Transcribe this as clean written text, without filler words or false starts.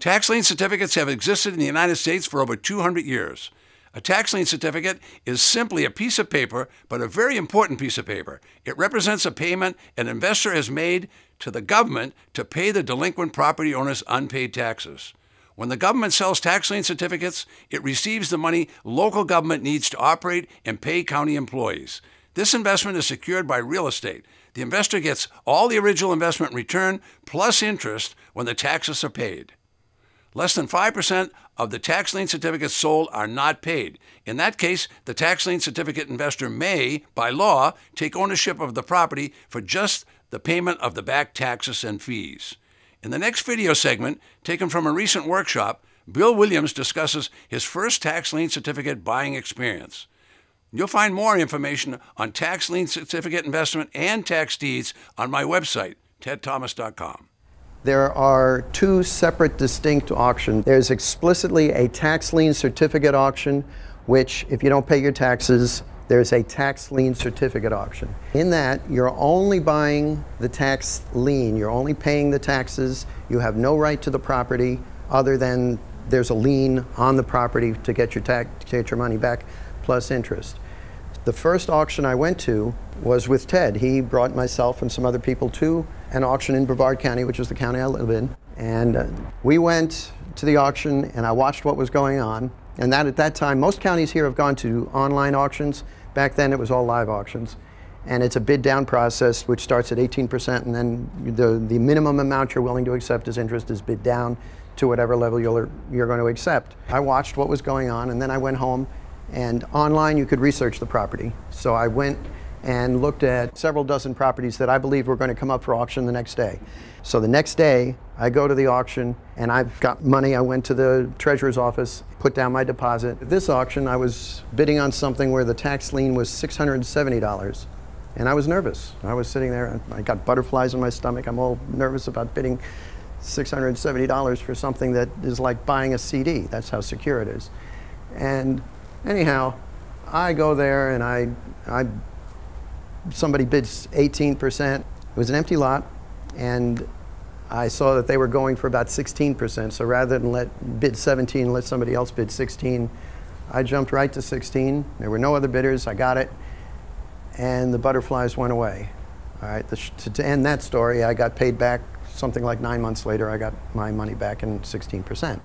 Tax lien certificates have existed in the United States for over 200 years. A tax lien certificate is simply a piece of paper, but a very important piece of paper. It represents a payment an investor has made to the government to pay the delinquent property owner's unpaid taxes. When the government sells tax lien certificates, it receives the money local government needs to operate and pay county employees. This investment is secured by real estate. The investor gets all the original investment return plus interest when the taxes are paid. Less than 5% of the tax lien certificates sold are not paid. In that case, the tax lien certificate investor may, by law, take ownership of the property for just the payment of the back taxes and fees. In the next video segment, taken from a recent workshop, Bill Williams discusses his first tax lien certificate buying experience. You'll find more information on tax lien certificate investment and tax deeds on my website, Ted.Thomas.com. There are two separate distinct auctions. There's explicitly a tax lien certificate auction, which if you don't pay your taxes, there's a tax lien certificate auction. In that, you're only buying the tax lien. You're only paying the taxes. You have no right to the property other than there's a lien on the property to get your money back plus interest. The first auction I went to was with Ted. He brought myself and some other people to an auction in Brevard County, which is the county I live in. And we went to the auction and I watched what was going on. And at that time, most counties here have gone to online auctions. Back then it was all live auctions. And it's a bid down process which starts at 18%, and then the minimum amount you're willing to accept as interest is bid down to whatever level you're going to accept. I watched what was going on and then I went home, and online you could research the property. So I went and looked at several dozen properties that I believed were going to come up for auction the next day. So the next day I go to the auction and I've got money. I went to the treasurer's office, put down my deposit. At this auction I was bidding on something where the tax lien was $670. And I was nervous. I was sitting there, I got butterflies in my stomach. I'm all nervous about bidding $670 for something that is like buying a CD. That's how secure it is. And anyhow, I go there and somebody bids 18%. It was an empty lot, and I saw that they were going for about 16%. So rather than bid 17, let somebody else bid 16, I jumped right to 16. There were no other bidders. I got it, and the butterflies went away. All right, to end that story, I got paid back something like 9 months later. I got my money back in 16%.